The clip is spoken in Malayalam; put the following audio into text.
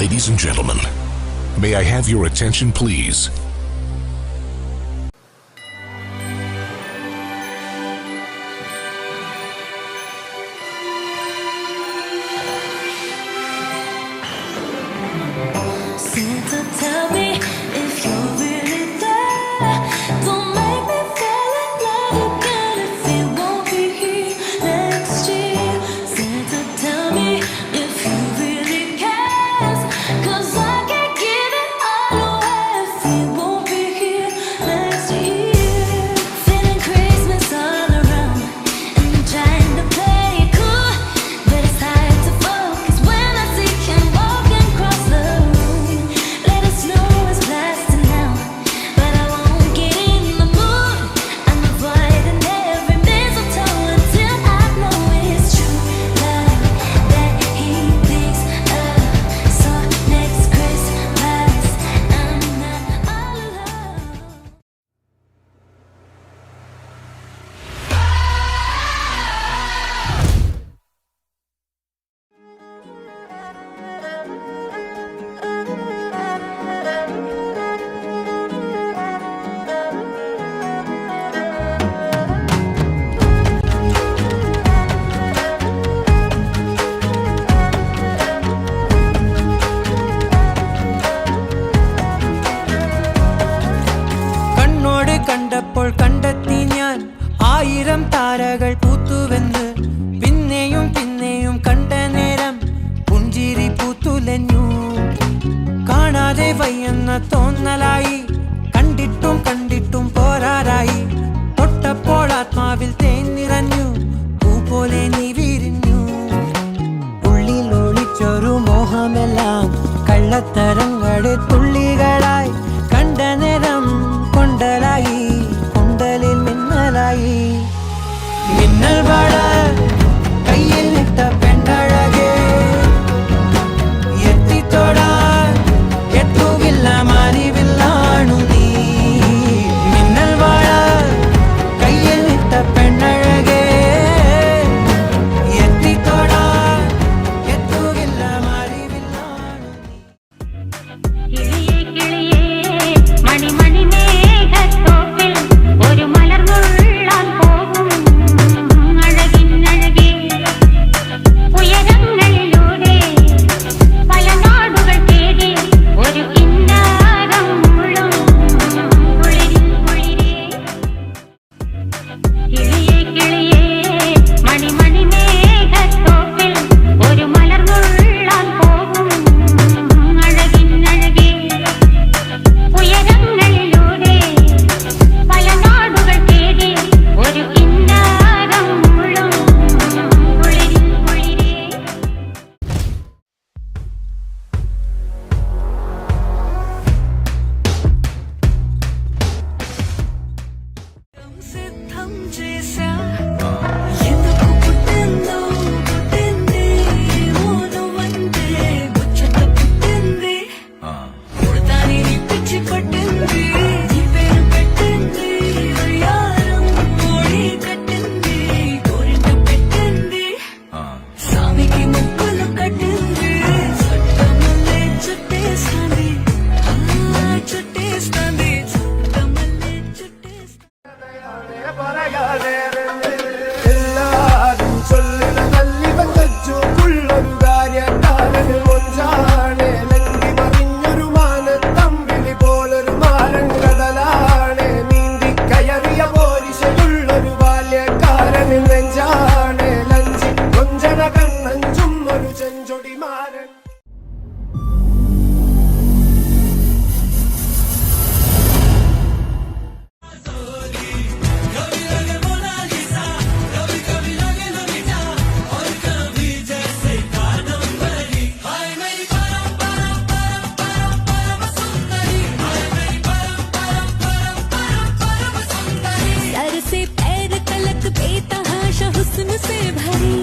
Ladies and gentlemen, may I have your attention, please? Santa, tell me if you're really there. Don't make me fall in love again if you won't be here next year. Santa, tell me if you really care. 'Cause I can't give it all away if you won't be here next year. Feeling Christmas all around and I'm trying to play it cool, but it's hard to focus when I see him walking across the room. Let us know it's blasting now, but I won't get in the mood. I'm avoiding every mistletoe until I know it's true love that he thinks of. So next Christmas I'm not all alone. കണ്ണോട് കണ്ടപ്പോൾ കണ്ടെത്തി ഞാൻ 1000 താരകൾ പൂത്തുവെന്ന്. പിന്നെയും പിന്നെയും കണ്ട നേരം പുഞ്ചിരി പൂത്തുലഞ്ഞു. കാണാതെ വയ്യെന്ന തോന്നലായി, കണ്ടിട്ടും കണ്ടിട്ടും പോരാറായി. തൊട്ടപ്പോൾ ആത്മാവിൽ തേൻ നിറഞ്ഞു, പൂ പോലെ നീ വിരിഞ്ഞു. ഉള്ളിൽ ഒളിച്ചൊരു മോഹമെല്ലാം കള്ളത്തരങ്ങളുടെ തുള്ളികളായി. കണ്ട നേരം കൊണ്ടലായി, കൊണ്ടലിൽ മിന്നലായി. മിന്നൽ വള കയ്യിൽ ഇട്ട പെണ്ണഴകേ, എത്തിത്തൊടാൻ എത്തുകില്ല മാറിവില്ലാണു നീ. മിന്നൽ വള കയ്യിൽ ഇട്ട പെണ്ണഴകേ, എത്തിത്തൊടാൻ എത്തുകില്ല മാറിവില്ലാണു നീ. കിളിയേ കിളിയേ മണിമണി മേഘത്തോപ്പിൽ ഒരു മലർന്നുള്ളാൻ പോകും അഴകിനഴകേ. ഉയരങ്ങളിലൂടെ പല നാടുകൾ തേടി ഒരു കിന്നാരം മുഴും കുളിരിൻ കുളിരേ. കിളിയേ കിളിയേ മണിമണി മേഘത്തോപ്പിൽ ഒരു മലർന്നുള്ളാൻ പോകും അഴകിനഴകേ. ഉയരങ്ങളിലൂടെ പല നാടുകൾ തേടി ഒരു കിന്നാരം മുഴും കുളിരിൻ കുളിരേ. సిద్ధం చేశా ఎందుకు పుట్టిందో పుట్టింది మోనవంటే ముచ్చట పుట్టింది పుడతాని పిచ్చి పట్టింది ఈ పేరు పెట్టింది వయ్యారం మోడి కట్టింది గోరింట పెట్టింది స్వామికి ముక్కులు కట్టింది చుట్టమల్లే చుట్టేస్తుంది చుట్టేస్తుంది చుట్టమల్లే చుట్టేస్తుంది. എല്ലാരും ചൊല്ലുന്ന നല്ലിവൻ തച്ചുള്ളൊരു കാര്യക്കാരന് മൊഞ്ചാണ്. ലങ്കി മറിഞ്ഞൊരു മാനത്തമ്പിളി പോലൊരു മാരങ്കടലാണ്. നീന്തി കയറിയ പോരിശയുള്ളൊരു ബാല്യക്കാരന് നെഞ്ചാണ്. ലഞ്ചി കൊഞ്ചന കണ്ണഞ്ചും ഒരു ചെഞ്ചൊടിമാരൻ. सर से पैर तलक बेतहाशा हुस्न से भरी